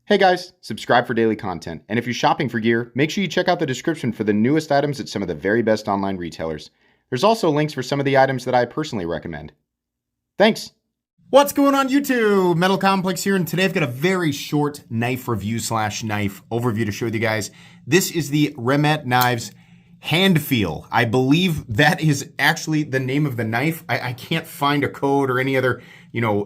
Hey guys, subscribe for daily content. And if you're shopping for gear, make sure you check out the description for the newest items at some of the very best online retailers. There's also links for some of the items that I personally recommend. Thanks! What's going on YouTube? Metal Complex here, and today I've got a very short knife review / knife overview to show you guys. This is the Remette Knives Handfeel. I believe that is actually the name of the knife. I can't find a code or any other,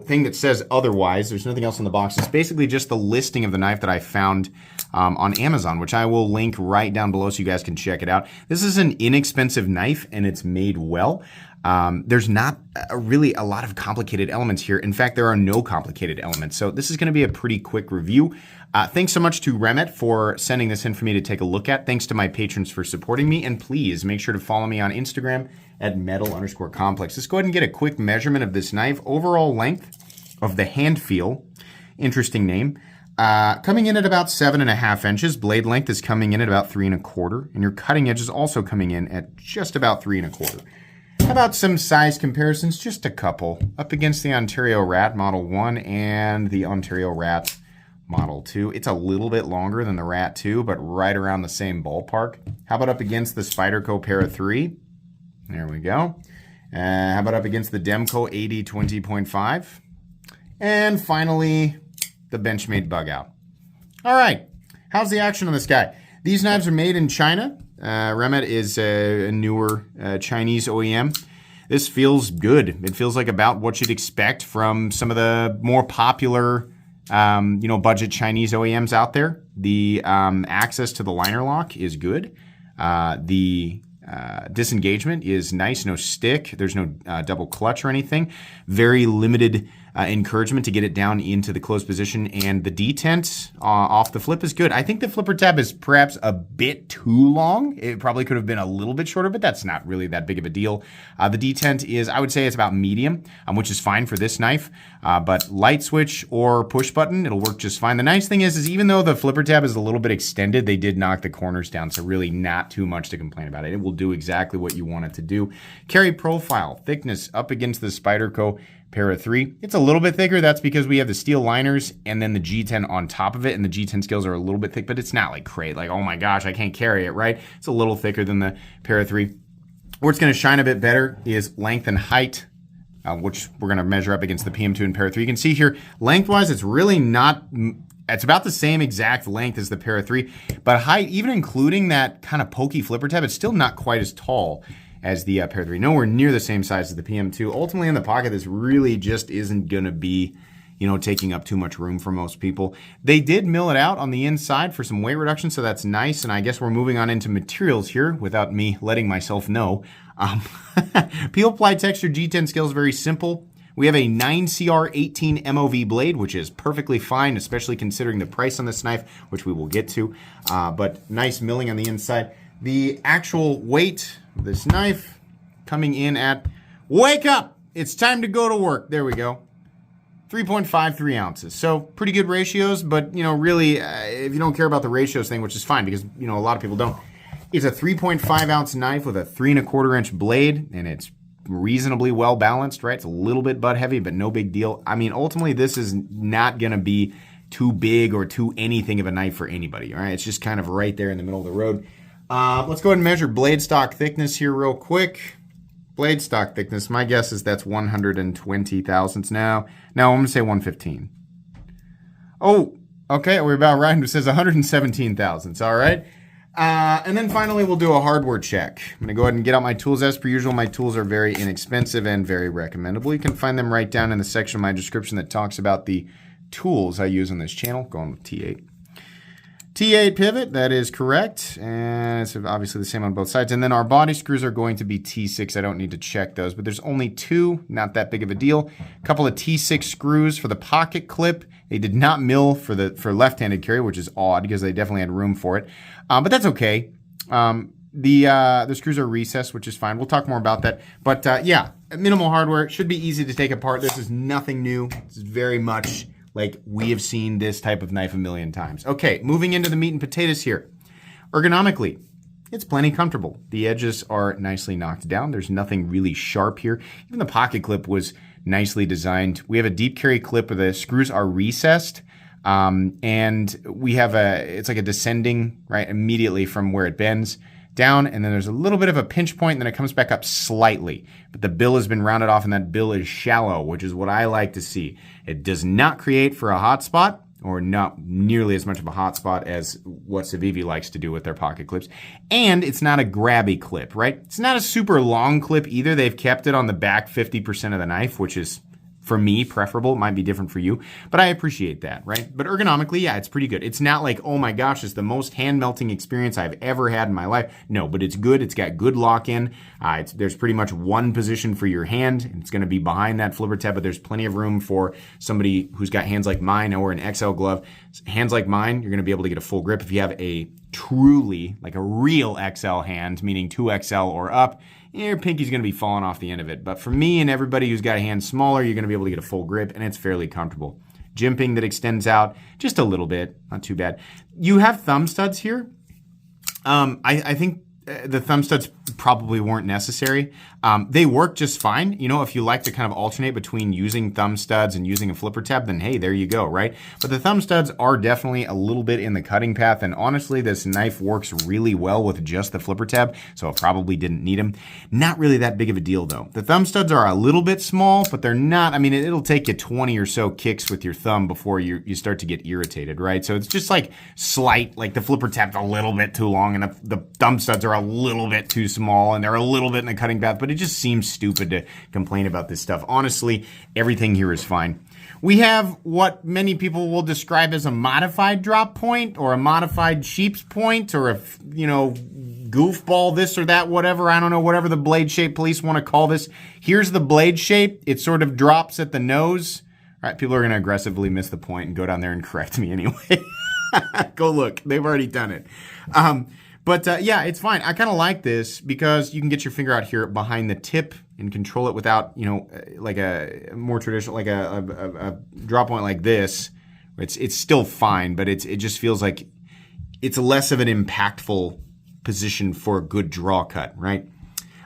thing that says otherwise. There's nothing else in the box. It's basically just the listing of the knife that I found on Amazon, which I will link right down below so you guys can check it out. This is an inexpensive knife and it's made well. There's not really a lot of complicated elements here. In fact, there are no complicated elements. So this is going to be a pretty quick review. Thanks so much to Remette for sending this in for me to take a look at. Thanks to my patrons for supporting me. And please make sure to follow me on Instagram at metal_complex. Let's go ahead and get a quick measurement of this knife. Overall length of the Handfeel, interesting name, coming in at about 7.5 inches. Blade length is coming in at about 3 1/4. And your cutting edge is also coming in at just about 3 1/4. How about some size comparisons? Just a couple. Up against the Ontario Rat Model 1 and the Ontario Rat Model 2. It's a little bit longer than the Rat 2, but right around the same ballpark. How about up against the Spyderco Para 3? There we go. How about up against the Demco 80-20.5? And finally, the Benchmade Bug Out. All right. How's the action on this guy? These knives are made in China. Remette is a newer Chinese OEM. This feels good. It feels like about what you'd expect from some of the more popular budget Chinese OEMs out there. The access to the liner lock is good. The disengagement is nice, no stick. There's no double clutch or anything. Very limited encouragement to get it down into the closed position, and the detent off the flip is good. I think the flipper tab is perhaps a bit too long. It probably could have been a little bit shorter, but that's not really that big of a deal. The detent is, I would say it's about medium, which is fine for this knife, but light switch or push button, it'll work just fine. The nice thing is even though the flipper tab is a little bit extended, they did knock the corners down, so really not too much to complain about it. It will do exactly what you want it to do. Carry profile, thickness up against the Spyderco Para 3. It's a little bit thicker. That's because we have the steel liners and then the G10 on top of it, and the G10 scales are a little bit thick, but it's not like crazy, like, oh my gosh, I can't carry it, right? It's a little thicker than the Para 3. Where it's going to shine a bit better is length and height, which we're going to measure up against the PM2 and Para 3. You can see here, lengthwise, it's really not, it's about the same exact length as the Para 3, but height, even including that kind of pokey flipper tab, it's still not quite as tall as the Para 3. Nowhere near the same size as the PM2. Ultimately in the pocket, this really just isn't going to be, taking up too much room for most people. They did mill it out on the inside for some weight reduction, so that's nice. And I guess we're moving on into materials here without me letting myself know. Peel ply texture G10 scale is very simple. We have a 9CR18 MOV blade, which is perfectly fine, especially considering the price on this knife, which we will get to. But nice milling on the inside. The actual weight of this knife coming in at, wake up, it's time to go to work. There we go. 3.53 ounces. So pretty good ratios, but really, if you don't care about the ratios thing, which is fine because, a lot of people don't. It's a 3.5 ounce knife with a 3 1/4 inch blade, and it's reasonably well balanced, right? It's a little bit butt heavy, but no big deal. I mean, ultimately, this is not going to be too big or too anything of a knife for anybody, all right? It's just kind of right there in the middle of the road. Let's go ahead and measure blade stock thickness here real quick. Blade stock thickness, my guess is that's 120 thousandths now. Now I'm going to say 115. Oh, okay, we're about right. It says 117 thousandths, all right? And then finally, we'll do a hardware check. I'm going to go ahead and get out my tools. As per usual, my tools are very inexpensive and very recommendable. You can find them right down in the section of my description that talks about the tools I use on this channel. Going with T8. T8 pivot, that is correct, and it's obviously the same on both sides. And then our body screws are going to be T6. I don't need to check those, but there's only 2, not that big of a deal. A couple of T6 screws for the pocket clip. They did not mill for left-handed carry, which is odd because they definitely had room for it, but that's okay. The screws are recessed, which is fine. We'll talk more about that. But yeah, minimal hardware. It should be easy to take apart. This is nothing new. This is very much like we have seen this type of knife a million times. Okay, moving into the meat and potatoes here. Ergonomically, it's plenty comfortable. The edges are nicely knocked down. There's nothing really sharp here. Even the pocket clip was nicely designed. We have a deep carry clip where the screws are recessed. And we have it's like a descending, right, immediately from where it bends down, and then there's a little bit of a pinch point, and then it comes back up slightly. But the bill has been rounded off, and that bill is shallow, which is what I like to see. It does not create for a hot spot, or not nearly as much of a hot spot as what Civivi likes to do with their pocket clips. And it's not a grabby clip, right? It's not a super long clip either. They've kept it on the back 50% of the knife, which is, for me, preferable. It might be different for you, but I appreciate that, right? But ergonomically, yeah, it's pretty good. It's not like, oh my gosh, it's the most hand-melting experience I've ever had in my life. No, but it's good. It's got good lock-in. There's pretty much one position for your hand, and it's going to be behind that flipper tab, but there's plenty of room for somebody who's got hands like mine or an XL glove. Hands like mine, you're going to be able to get a full grip. If you have a truly, like a real XL hand, meaning 2XL or up, your pinky's going to be falling off the end of it. But for me and everybody who's got a hand smaller, you're going to be able to get a full grip, and it's fairly comfortable. Jimping that extends out just a little bit, not too bad. You have thumb studs here. I think the thumb studs probably weren't necessary. They work just fine. You know, if you like to kind of alternate between using thumb studs and using a flipper tab, then hey, there you go, right? But the thumb studs are definitely a little bit in the cutting path, and honestly, this knife works really well with just the flipper tab, so I probably didn't need them. Not really that big of a deal, though. The thumb studs are a little bit small, but they're not, I mean, it'll take you 20 or so kicks with your thumb before you start to get irritated, right? So it's just like slight, like the flipper tab's a little bit too long, and the thumb studs are a little bit too small, and they're a little bit in the cutting path, but it just seems stupid to complain about this stuff. Honestly, everything here is fine. We have what many people will describe as a modified drop point, or a modified sheep's point, or a, you know, goofball this or that, whatever. I don't know, whatever the blade shape police want to call this. Here's the blade shape. It sort of drops at the nose. All right, people are going to aggressively miss the point and go down there and correct me anyway. Go look. They've already done it. But yeah, it's fine. I kind of like this because you can get your finger out here behind the tip and control it without, you know, like a more traditional, like a drop point like this. It's still fine, but it just feels like it's less of an impactful position for a good draw cut, right?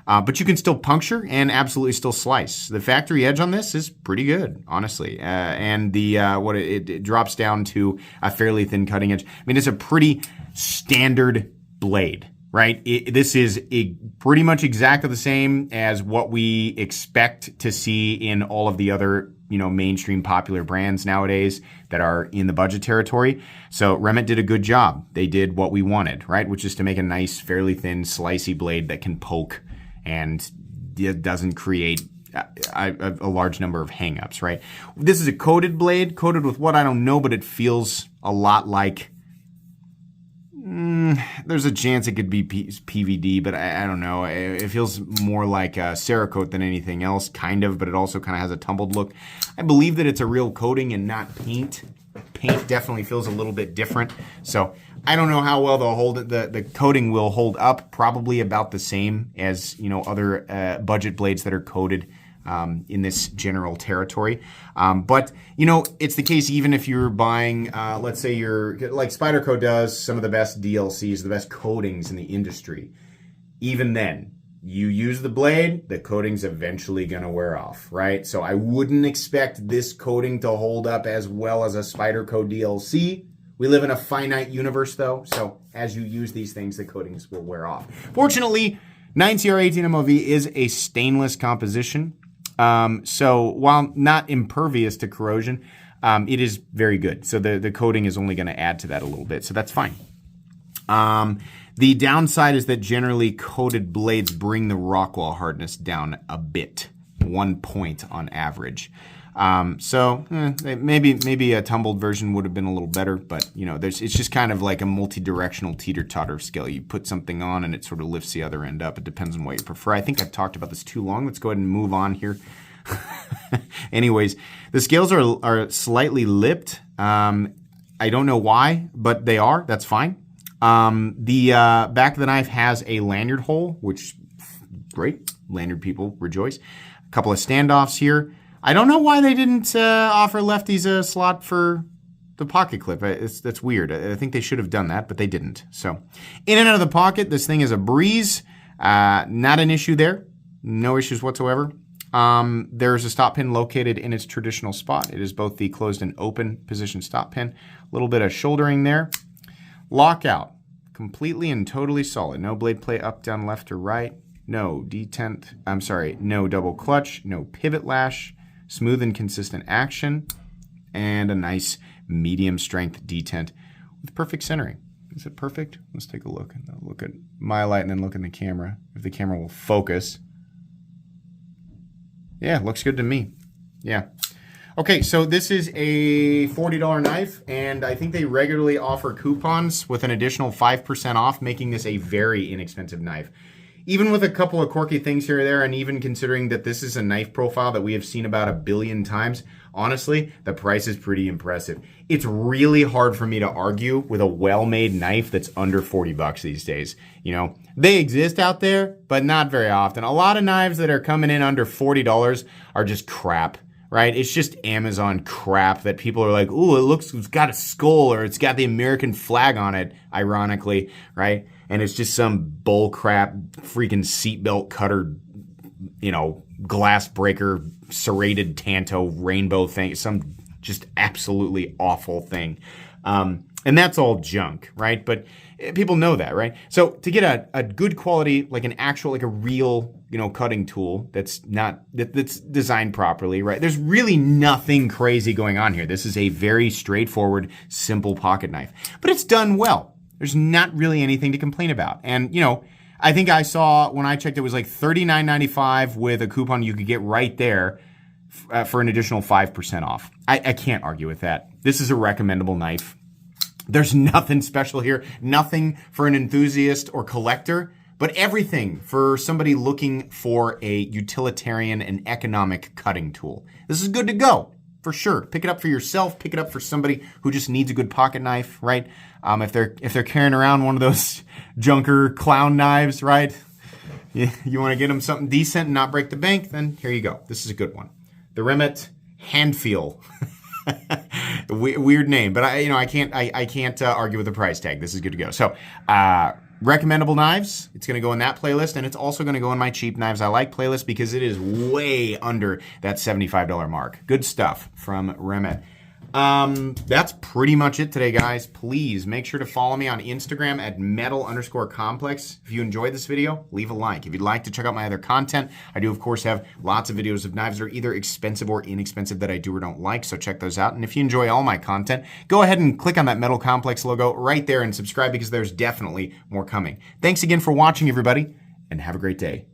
But you can still puncture and absolutely still slice. The factory edge on this is pretty good, honestly. And the it drops down to a fairly thin cutting edge. I mean, it's a pretty standard blade, right? This is pretty much exactly the same as what we expect to see in all of the other, you know, mainstream popular brands nowadays that are in the budget territory. So Remette did a good job. They did what we wanted, right? Which is to make a nice, fairly thin, slicey blade that can poke and it doesn't create a large number of hangups, right? This is a coated blade, coated with what I don't know, but it feels a lot like, there's a chance it could be PVD, but I don't know. It feels more like a Cerakote than anything else, kind of, but it also kind of has a tumbled look. I believe that it's a real coating and not paint. Paint definitely feels a little bit different. So I don't know how well they'll hold it. The coating will hold up, probably about the same as, you know, other budget blades that are coated in this general territory. But, you know, it's the case even if you're buying, let's say you're, like Spyderco does some of the best DLCs, the best coatings in the industry. Even then, you use the blade, the coating's eventually going to wear off, right? So I wouldn't expect this coating to hold up as well as a Spyderco DLC. We live in a finite universe, though, so as you use these things, the coatings will wear off. Fortunately, 9CR18 MOV is a stainless composition. So while not impervious to corrosion, it is very good. So the coating is only going to add to that a little bit. So that's fine. The downside is that generally coated blades bring the Rockwell hardness down a bit, 1 point on average. Maybe a tumbled version would have been a little better, but you know, it's just kind of like a multi-directional teeter-totter scale. You put something on and it sort of lifts the other end up. It depends on what you prefer. I think I've talked about this too long. Let's go ahead and move on here. Anyways, the scales are slightly lipped. I don't know why, but they are. That's fine. The back of the knife has a lanyard hole, which great. Lanyard people rejoice. A couple of standoffs here. I don't know why they didn't offer lefties a slot for the pocket clip. That's weird. I think they should have done that, but they didn't. So in and out of the pocket, this thing is a breeze. Not an issue there. No issues whatsoever. There's a stop pin located in its traditional spot. It is both the closed and open position stop pin. A little bit of shouldering there. Lockout, completely and totally solid. No blade play up, down, left, or right. No no double clutch, no pivot lash, smooth and consistent action, and a nice medium strength detent with perfect centering. Is it perfect? Let's take a look. Look at my light and then look in the camera, if the camera will focus. Yeah, looks good to me. Yeah. Okay, so this is a $40 knife, and I think they regularly offer coupons with an additional 5% off, making this a very inexpensive knife. Even with a couple of quirky things here or there, and even considering that this is a knife profile that we have seen about 1 billion times, honestly, the price is pretty impressive. It's really hard for me to argue with a well-made knife that's under 40 bucks these days. You know, they exist out there, but not very often. A lot of knives that are coming in under $40 are just crap, right? It's just Amazon crap that people are like, ooh, it's got a skull or it's got the American flag on it, ironically, right? And it's just some bull crap freaking seatbelt cutter, you know, glass breaker, serrated tanto rainbow thing, some just absolutely awful thing. And that's all junk, right? But people know that, right? So to get a good quality, like an actual, like a real, you know, cutting tool that's designed properly, right? There's really nothing crazy going on here. This is a very straightforward, simple pocket knife, but it's done well. There's not really anything to complain about. And, you know, I think I saw when I checked, it was like $39.95 with a coupon you could get right there for an additional 5% off. I can't argue with that. This is a recommendable knife. There's nothing special here, nothing for an enthusiast or collector, but everything for somebody looking for a utilitarian and economic cutting tool. This is good to go. For sure. Pick it up for yourself. Pick it up for somebody who just needs a good pocket knife, right? If they're carrying around one of those junker clown knives, right? You want to get them something decent and not break the bank, then here you go. This is a good one. The Remette Handfeel. Weird name, but I can't argue with the price tag. This is good to go. So, recommendable knives. It's going to go in that playlist, and it's also going to go in my cheap knives I like playlist because it is way under that $75 mark. Good stuff from Remette. That's pretty much it today, guys. Please make sure to follow me on Instagram at metal_complex. If you enjoyed this video, leave a like. If you'd like to check out my other content, I do, of course, have lots of videos of knives that are either expensive or inexpensive that I do or don't like, so check those out. And if you enjoy all my content, go ahead and click on that Metal Complex logo right there and subscribe because there's definitely more coming. Thanks again for watching, everybody, and have a great day.